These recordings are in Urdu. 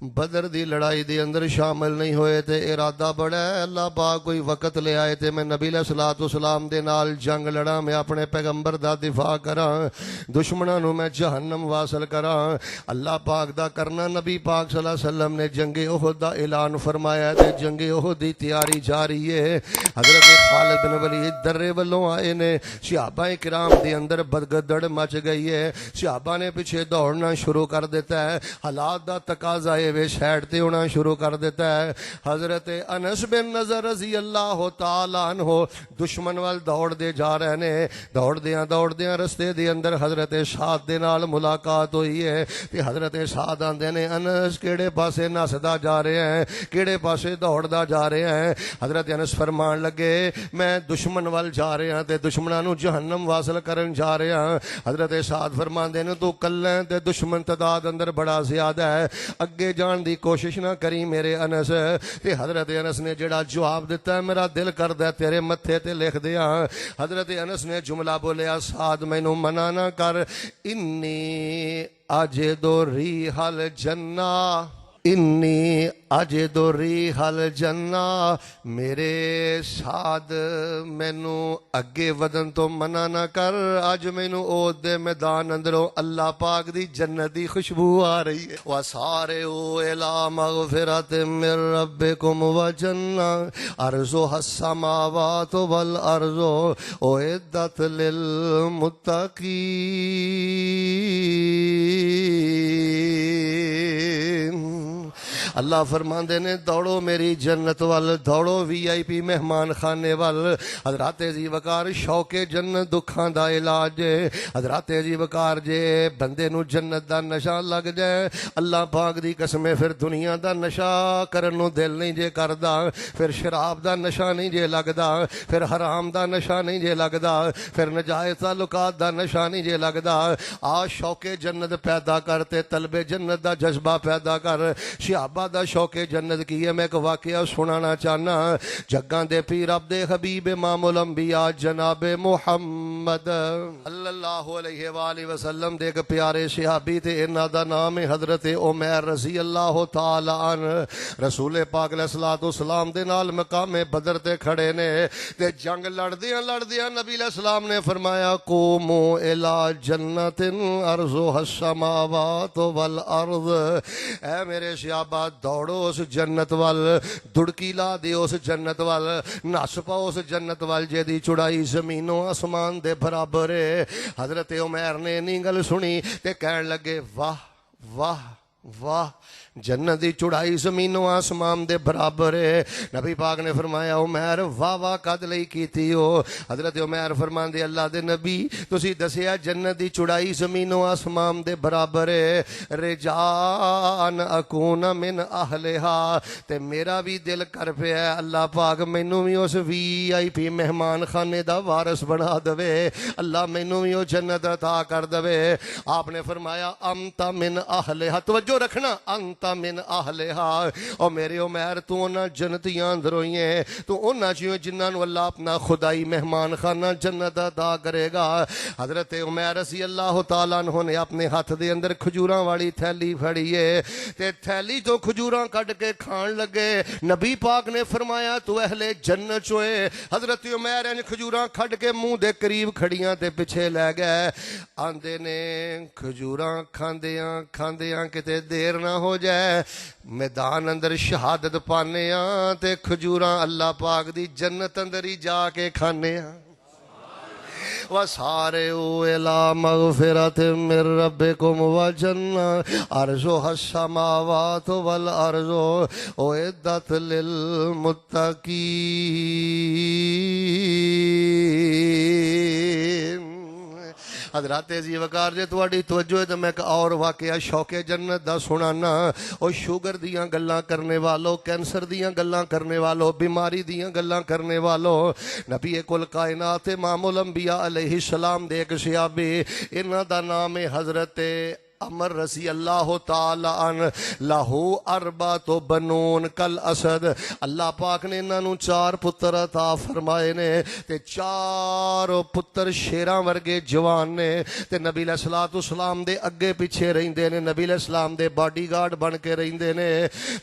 بدر دی لڑائی دے اندر شامل نہیں ہوئے تے ارادہ بڑا ہے اللہ پاک کوئی وقت لے آئے تے میں نبی علیہ الصلوۃ والسلام دے نال جنگ لڑاں، میں اپنے پیغمبر دا دفاع کراں، دشمناں نو میں جہنم واصل کراں۔ اللہ پاک دا کرنا، نبی پاک صلی اللہ علیہ وسلم نے جنگ احد دا اعلان فرمایا تے جنگ احد دی تیاری جاری ہے۔ حضرت خالد بن ولید درے والوں آئے نے، صحابہ کرام دے اندر بدگدڑ مچ گئی ہے، صحابہ نے پیچھے دوڑنا شروع کر دیتا ہے، حالات دا تقاضا ہے وے سائڈ تے ہونا شروع کر دیتا ہے۔ حضرت انس بن نضر رضی اللہ تعالی عنہ دشمن وال دوڑ دے جا رہے نے، دوڑ دیاں رستے دے اندر حضرت سعد دے نال ملاقات ہوئی ہے تے حضرت سعد آندے نے انس کیڑے پاسے نسدا جا رہے ہیں، کیڑے پاسے دوڑدا جا رہے ہیں؟ حضرت انس فرمان لگے میں دشمن وال جا رہے ہیں تے دشمناں نو جہنم واصل کرن جا رہے ہیں۔ حضرت سعد فرماندے نے تو کلے تے دشمن تعداد اندر بڑا زیادہ ہے، اگے جان دی کوشش نہ کری میرے انس۔ تے حضرت انس نے جڑا جواب دیتا ہے میرا دل کردا ہے تیرے متھے تے لکھ دیاں۔ حضرت انس نے جملہ بولیا سعد مینوں منع نہ کر، انی اجد ریح الجنہ، انی اجد ریح الجنہ، میرے سعد مینوں اگے ودن تو منع نہ کر، اج مینوں اود دے میدان اندروں اللہ پاک دی جنت دی خوشبو آ رہی ہے۔ وَسَارِعُوا إِلَىٰ مَغْفِرَةٍ مِّن رَّبِّكُمْ وَجَنَّةٍ عَرْضُهَا السَّمَاوَاتُ وَالْأَرْضُ أُعِدَّتْ لِلْمُتَّقِينَ۔ اللہ فرماندے نے دوڑو میری جنت وال، دوڑو وی آئی پی مہمان خانے وال۔ حضرات عزیز وقار شوق جنت دکھاں دا علاج ہے۔ حضرات عزیز وقار جے بندے نو جنت دا نشہ لگ جائے، اللہ پاک دی قسم پھر دنیا دا نشہ کرن نو دل نہیں جے کردا، پھر شراب دا نشہ نہیں جے لگدا، پھر حرام دا نشہ نہیں جے لگدا، پھر ناجائز تعلقات دا نشہ نہیں جے لگدا۔ آ شوق جنت پیدا کرتے طلب جنت دا جذبہ پیدا کر۔ صحابہ دا شوق جنت کی ہے، میں ایک واقعہ سنانا چاہنا۔ جگاں دے پیر عبد حبیب امام الانبیاء جناب محمد صلی اللہ علیہ وآلہ وسلم دے ایک پیارے صحابی تے انہاں دا نام ہے حضرت عمر رضی اللہ تعالی عنہ۔ رسول پاک علیہ الصلوۃ والسلام دے نال مقام بدر تے کھڑے نے تے جنگ لڑدیاں نبی علیہ السلام نے فرمایا قوموا الی جنت عرضها السماوات والارض، اے میرے صحابہ دوڑو اس جنت وال، دڑکی لا دیو اس جنت وال، نس پاؤ اس جنت وال جے دی چڑائی زمین و آسمان دے برابر ہے۔ حضرت عمر نے نہیں گل سنی تے کہن لگے واہ واہ واہ، جنت دی چڑائی زمین و آسمان دے برابر ہے۔ نبی پاک نے فرمایا عمر واہ واہ کد لئی کیتی ہو؟ حضرت عمر فرماندے اللہ دے نبی تسی دسیا جنت دی چڑائی زمین و آسمان دے برابر ہے، رجان اکون من اہلہا، تے میرا بھی دل کر پیا ہے اللہ پاک مینوں بھی اس وی آئی پی مہمان خانے دا وارث بنا دے، اللہ مینوں بھی اس جنت عطا کر دے۔ آپ نے فرمایا انت من اہلہا، توجہ رکھنا، انت من اہلہا، اور میرے عمر تو انہاں جنتیاں اندروں ہی ہے، تو انہاں چیوں جنہاں نو اللہ اپنا خدائی مہمان خانہ جنت عطا کرے گا۔ حضرت عمر رضی اللہ تعالیٰ عنہ نے اپنے ہاتھ دے اندر کھجوراں والی تھیلی پھڑی ہے تے تھیلی تو کھجوراں کٹ کے کھان لگے۔ نبی پاک نے فرمایا تو اہل جنت چوئے۔ حضرت عمر ان کھجوراں کھٹ کے منہ دے قریب کھڑیاں تے پیچھے لے گئے، آندے نے کھجوراں کھاندیاں کتے دیر نہ ہو جائے، میدان اندر شہادت پانے ہاں تے کھجوراں اللہ پاک دی جنت اندر ہی جا کے کھانے ہاں۔ وَسَارِعُوا إِلَىٰ مَغْفِرَةٍ مِّن رَّبِّكُمْ وَجَنَّةٍ عَرْضُهَا السَّمَاوَاتُ وَالْأَرْضُ أُعِدَّتْ لِلْمُتَّقِينَ۔ حضرات عزیز وقار جے تواڈی توجہ ہے تو میں ایک اور واقعہ شوق جنت دا سنانا۔ او شوگر دیاں گلاں کرنے والوں، کینسر دیاں گلاں کرنے والوں، بیماری دیاں گلاں کرنے والوں، نبی کل کائنات امام الانبیاء علیہ السلام دے ایک صحابی، انہاں دا نام ہے حضرت عمر رضی اللہ تعالی عنہ لہو اربعۃ بنون کل اسد، اللہ پاک نے انہاں نوں 4 پتر عطا فرمائے نے تے 4 پتر شیراں ورگے جوان نے تے نبی علیہ الصلوۃ والسلام دے اگے پیچھے رہندے نے، نبی علیہ السلام دے باڈی گارڈ بن کے رہندے نے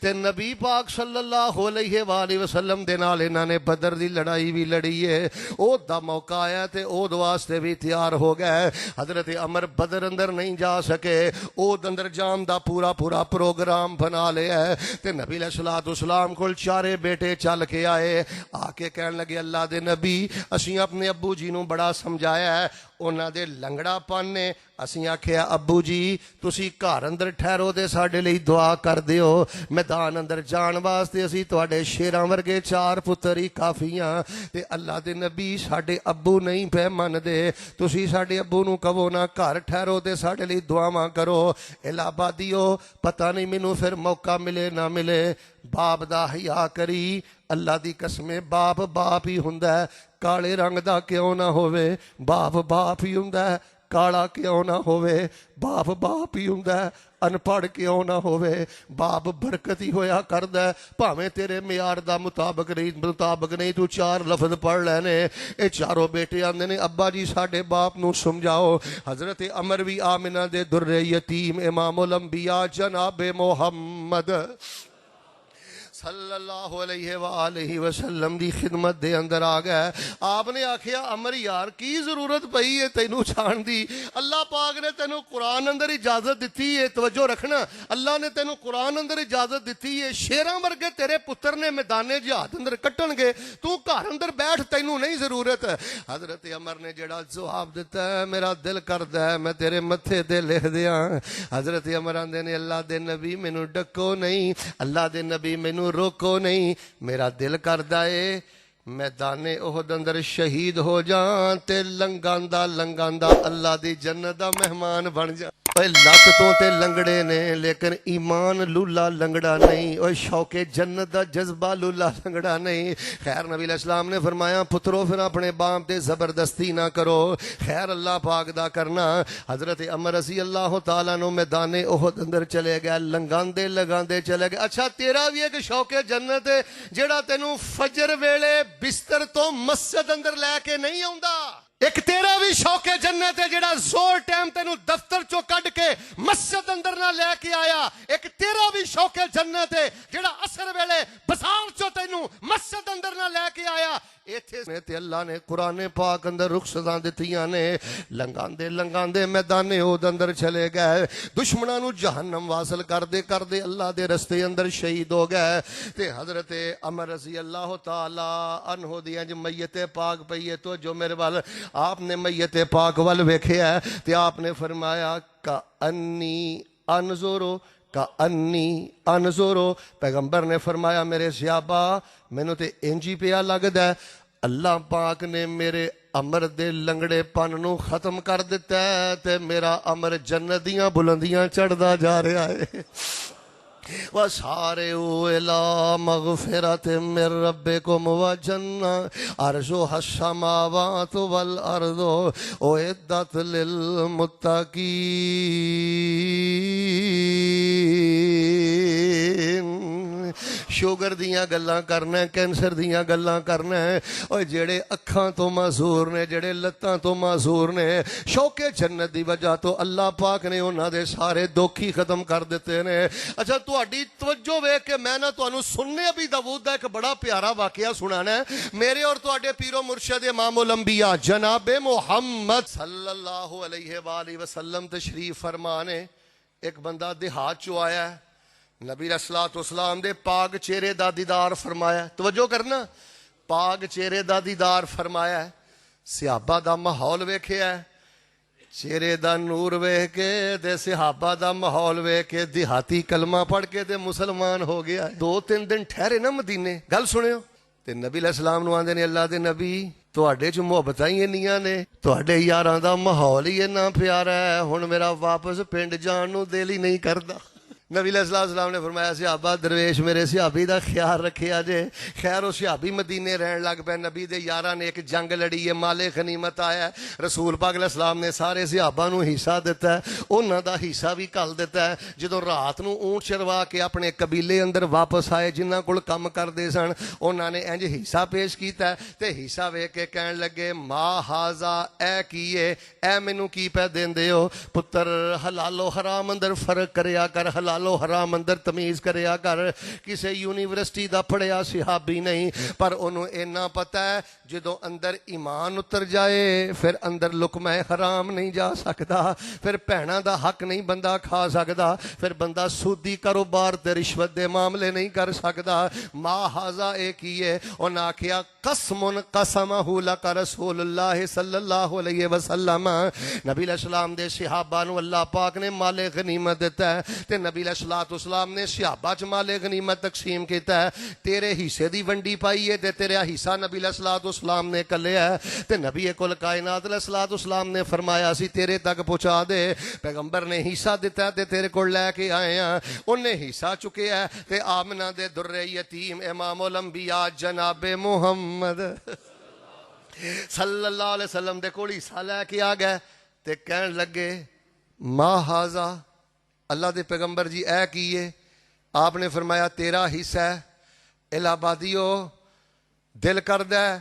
تے نبی پاک صلی اللہ علیہ وآلہ وسلم دے نال انہاں نے بدر دی لڑائی بھی لڑی ہے، او دا موقع آیا تے او واسطے بھی تیار ہو گئے۔ حضرت عمر بدر اندر نہیں جا سکے، او اندر جام دا پورا پروگرام بنا لیا ہے تے نبی علیہ الصلوۃ والسلام کول 4 بیٹے چل کے آئے، آ کے کہن لگے اللہ دے نبی اسیں اپنے ابو جی نوں بڑا سمجھایا ہے، انہاں دے لنگڑا پن نے، اسیں آکھیا ابو جی تسی گھر اندر ٹھہرو تے ساڈے لئی دعا کر دیو، میدان اندر جان واسطے اسی تواڈے شیراں ورگے 4 پتر ہی کافی ہاں تے اللہ دے نبی ساڈے ابو نہیں پہ من دے، تسی ساڈے ابو نوں کہو نا گھر ٹھہرو تے ساڈے لئی دعاواں کرو۔ الہ دیو پتہ نہیں مینوں پھر موقع ملے نہ ملے، باپ دا حیا کری، اللہ دی قسم باپ ہی ہوندا ہے، کالے رنگ دا کیوں نہ ہووے، باپ ہی ہوندا ہے، کالا کیوں نہ ہووے، باپ ہی ہوندا ہے، ان پڑھ کیوں نہ ہووے، باپ برکت ہی ہویا کردا ہے، بھاویں تیرے معیار دا مطابق نہیں تو 4 لفظ پڑھ لینے۔ اے چاروں بیٹے آندے نے ابا جی ساڈے باپ نو سمجھاؤ۔ حضرت عمر بھی آمنہ دے در یتیم امام الانبیاء جناب محمد صلی اللہ علیہ وآلہ وسلم دی خدمت دے اندر آ گئے۔ آپ نے آکھیا عمر یار کی ضرورت پئی ہے تینوں چھان دی، اللہ پاک نے تینوں قرآن اندر اجازت دیتی ہے، توجہ رکھنا، اللہ نے تینوں قرآن اندر اجازت دیتی ہے، شیراں ورگے تیرے پتر نے میدان جہاد اندر کٹن گے، تو گھر اندر بیٹھ تینوں نہیں ضرورت۔ حضرت عمر نے جڑا جواب دیتا ہے میرا دل کردا ہے میں تیرے متھے تے لکھ دیاں۔ حضرت عمر آندے نے اللہ دے نبی مینوں ڈکو نہیں، اللہ دے نبی مینوں روکو نہیں، میرا دل کردا ہے میدان احد اندر شہید ہو جان تے لنگاندا اللہ دی جنت دا مہمان بن جا۔ اوے لت تو تے لنگڑے نے لیکن ایمان لولا لنگڑا نہیں، اوے شوق جنت دا جذبہ لولا لنگڑا نہیں۔ خیر نبی علیہ السلام نے فرمایا پترو پھر اپنے باپ تے زبردستی نہ کرو، خیر اللہ پاک دا کرنا۔ حضرت عمر رضی اللہ تعالیٰ نو میدان احد اندر چلے گئے، لگاندے چلے گئے۔ اچھا تیرا بھی ایک شوق جنت ہے جیڑا تینوں فجر ویلے بستر تو مسجد اندر لے کے نہیں آوندا، ایک تیرا بھی شوق جنت ہے جڑا زور ٹائم تینوں دفتر چو کڈ کے مسجد اندر نہ لے کے آیا، ایک تیرا بھی شوق جنت ہے جڑا عصر ویلے بازار چو تینوں مسجد اندر نہ لے کے آیا۔ ایتھے تے اللہ نے قرآن پاک اندر رخصتاں دتیاں نے، لنگاندے میدان احد اندر چلے گئے، دشمناں نو جہنم واصل کردے اللہ دے رستے اندر شہید ہو گئے۔ تے حضرت عمر رضی اللہ تعالی عنہ دی انج میت پاک پئی ہے تو جو میرے وال آپ نے میت پاک وال ویکھیا تے آپ نے فرمایا کأنی انظرو، پیغمبر نے فرمایا میرے صحابہ مینوں تے انجی پیا لگدا ہے اللہ پاک نے میرے عمر دے لنگڑے پن نو ختم کر دیتا ہے تے میرا عمر جنت دیاں بلندیاں چڑھدا جا رہا ہے۔ وَسَارِعُوا إِلَىٰ مَغْفِرَةٍ مِّن رَّبِّكُمْ وَجَنَّةٍ عَرْضُهَا السَّمَاوَاتُ وَالْأَرْضُ أُعِدَّتْ لِلْمُتَّقِينَ۔ شوگر دیاں گلاں کرنا ہے، کینسر دیاں گلاں کرنا ہے، اور جڑے اکھاں تو معذور نے، جڑے لتاں تو معذور نے، شوق جنت دی وجہ تو اللہ پاک نے انہاں دے سارے دکھ ہی ختم کر دیتے نے۔ اچھا تہاڈی توجہ ویکھ کے میں نہ تانوں سننے ابی داؤد دا ایک بڑا پیارا واقعہ سنانا ہے، میرے اور تہاڈے پیر و مرشد امام الانبیاء جناب محمد صلی اللہ علیہ وآلہ وسلم تشریف فرمانے۔ ایک بندہ دیہات چو آیا ہے، نبی علیہ الصلوۃ والسلام دے پاک چہرے دا دیدار فرمایا، توجہ کرنا، پاک چہرے دا دیدار فرمایا ہے، صحابہ دا ماحول ویکھیا ہے، چہرے دا نور ویکھ کے تے صحابہ دا ماحول ویکھ کے دیہاتی کلمہ پڑھ کے تے مسلمان ہو گیا ہے۔ 2-3 دن ٹھہرے نا مدینے، گل سنیو تے نبی علیہ السلام نو آندے نے اللہ دے نبی تواڈے چ محبتاں ہی انیاں نے، تواڈے یاراں دا ماحول ہی اتنا پیارا ہے، ہن میرا واپس پنڈ جان نو دل ہی نہیں کردا۔ نبی علیہ السلام نے فرمایا صحابہ درویش میرے صحابی دا خیال رکھیا جے. خیر وہ صحابی مدینے رہن لگ پے. نبی دے یاراں نے ایک جنگ لڑی ہے, مال غنیمت آیا ہے. رسول پاک علیہ السلام نے سارے صحابہ نو حصہ دیتا ہے, انہاں دا حصہ بھی کل دیتا ہے. جدوں رات نو اونٹ چروا کے اپنے قبیلے اندر واپس آئے جنہاں کول کم کردے سن, انہاں نے انج حصہ پیش کیتا ہے تے حصہ ویکھ کے کہن لگے ما ہاذا, اے کیے اے مینوں کی پہ دیندے ہو پتر, حلال و حرام اندر فرق کریا کر, حلال و حرام اندر تمیز کریا کر. کسے یونیورسٹی دا پڑھیا صحابی نہیں, پر انہوں اینا پتہ ہے جدوں اندر ایمان اتر جائے پھر اندر لقمہ حرام نہیں جا سکتا, پھر بہناں دا حق نہیں بندہ کھا سکتا, پھر بندہ سودی کاروبار تے رشوت دے معاملے نہیں کر سکتا. ما ہاذا اے کیے, انہاں آکھیا قسم قسمہ لک رسول اللہ صلی اللہ علیہ وسلم. نبی علیہ السلام دے صحابہ نو اللہ پاک نے مال غنیمت دیتا ہے تے نبی علیہ السلام نے صحابہ چ مال غنیمت تقسیم کیتا ہے. تیرے حصے دی ونڈی پائی ہے تے تیرا حصہ نبی علیہ السلام نے کلیا ہے. تے نبی کل کائنات علیہ السلام نے فرمایا سی تیرے تک پہنچا دے. پیغمبر نے حصہ دیتا ہے تے تیرے کو لے کے آئے ہیں. انہیں حصہ چکے ہے تے آمنہ دے در یتیم امام الانبیاء جناب محمد صلی اللہ علیہ وسلم دے کوڑی حصہ لے کے آ گئے تے کہن لگے ما ہاذا, اللہ دے پیغمبر جی اے کیے. آپ نے فرمایا تیرا حصہ ہے. الہ آبادیو دل کردہ ہے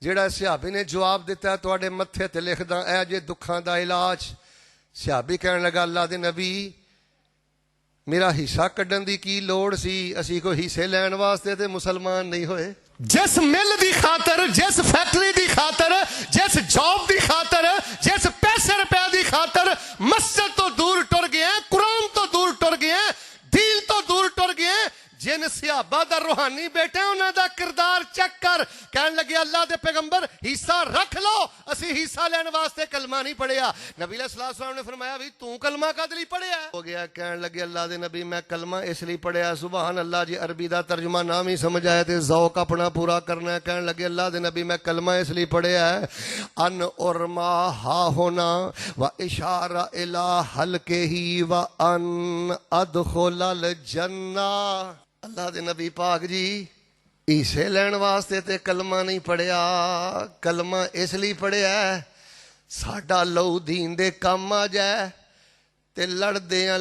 جیڑا صحابی نے جواب دیتا ہے تواڈے متھے تے لکھدا اے جے دکھاں دا علاج. صحابی کہن لگا اللہ دے نبی میرا حصہ کڈن دی کی لوڑ سی, اسی کو حصے لین واسطے تے مسلمان نہیں ہوئے. جس مل دی خاطر, جس فیکٹری دی خاطر, جس جاب دی خاطر, جس پیسے روپے دی خاطر مسجد تو دور ٹر گئے, قرآن تو دور ٹر گئے, دین تو دور ٹر گئے, جن صحابہ دا روحانی بیٹے انہاں دا کردار چیک کر. کہن لگے اللہ دے پیغمبر حصہ رکھ لو, اسی حصہ لین واسطے کلمہ نہیں پڑھیا. نبی علیہ السلام نے فرمایا بھی تو کلمہ کد لئی پڑھیا ہو گیا. کہن لگے اللہ دے نبی میں کلمہ اس لیے پڑھیا. سبحان اللہ جی, عربی دا ترجمہ نام ہی سمجھ آئے تے ذوق اپنا پورا کرنا ہے. کہن لگے اللہ دے نبی میں کلمہ اس لیے پڑھیا ہے ان ارما ہا ہونا و اشارہ الی حلقہ ہی و ان ادخل الجنہ. اللہ دے نبی پاک جی حصے لین واسطے تے کلمہ نہیں پڑھیا, کلمہ اس لیے پڑھیا ہے ساڈا لو دین دے کام آ جائے. تے لڑدیاں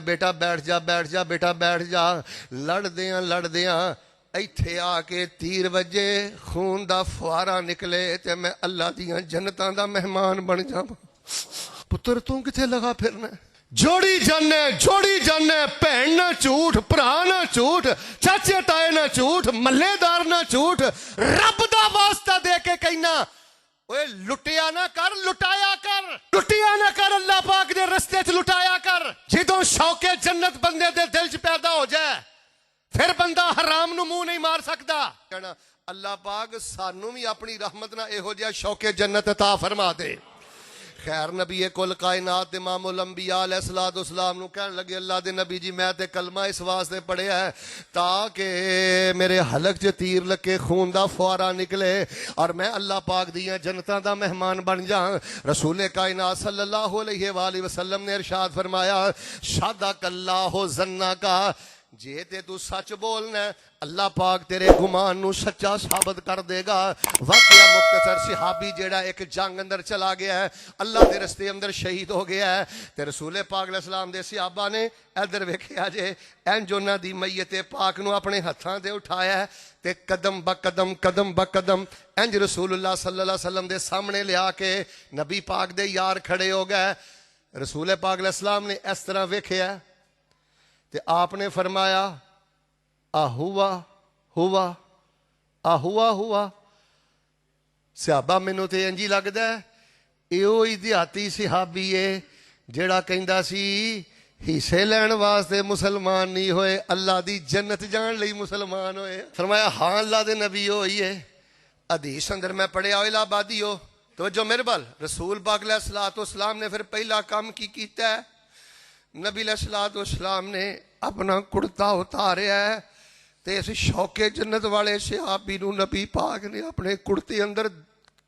بیٹا بیٹھ جا بیٹا بیٹھ جا, لڑدیاں ایتھے آ کے تیر وجے, خون دا فوارا نکلے تے میں اللہ دیاں جنتاں دا مہمان بن جاواں. پتر تو کتھے لگا پھرنا, جوڑی جانے بہن نہ جھوٹ, بھرا نہ جھوٹ, چاچے تائے نہ جھوٹ, ملے دار نہ جھوٹ, رب دا واسطہ دے کے کہنا اوے لٹیا نہ کر, لٹایا کر, لٹیا نہ کر, اللہ پاک دے رستے چ لٹایا کر. جدوں شوق جنت بندے دے دل چ پیدا ہو جائے پھر بندہ حرام نو منہ نہیں مار سکتا. کہنا اللہ پاک سانو بھی اپنی رحمت نہ اہو جہا شوق جنت عطا فرما دے. خیر نبی کل کائنات امام الانبیاء علیہ السلام نو کہن لگے اللہ دے نبی جی میں تے کلمہ اس واسطے پڑھیا ہے تاکہ میرے حلق چ تیر لگے, خون دا فوارا نکلے اور میں اللہ پاک دیاں جنتاں دا مہمان بن جاؤں. رسول کائنات صلی اللہ علیہ وآلہ وسلم نے ارشاد فرمایا شہدک اللہ ظنک, جے تے تو سچ بولنا ہے اللہ پاک تیرے گمان نو سچا ثابت کر دے گا. واقعہ مختصر, صحابی جیڑا ایک جنگ اندر چلا گیا ہے, اللہ دے رستے اندر شہید ہو گیا ہے, تے رسول پاک علیہ السلام دے صحابہ نے ادھر ویکھیا جے انج انہاں دی میت پاک نو اپنے ہتھاں تے اٹھایا ہے تے قدم با قدم انج رسول اللہ صلی اللہ علیہ وسلم دے سامنے لیا کے نبی پاک دے یار کھڑے ہو گئے. رسول پاک علیہ السلام نے اس طرح ویکھیا تے آپ نے فرمایا ہوا صحابہ مینوں تے انجی لگدا ہے ایو ہی دیہاتی صحابی ہے جیڑا کہندا سی حصے لین واسطے مسلمان نہیں ہوئے, اللہ دی جنت جان لئی مسلمان ہوئے. فرمایا ہاں اللہ دے نبی ہوئی ہے. حدیث اندر میں پڑھیا الہ آبادی ہو توجہ میرے بل, رسول پاک علیہ السلام نے پھر پہلا کام کی کیتا ہے, نبی علیہ السلام نے اپنا کرتا اتاریا ہے تے اس شوق جنت والے صحابی نو نبی پاک نے اپنے کرتے اندر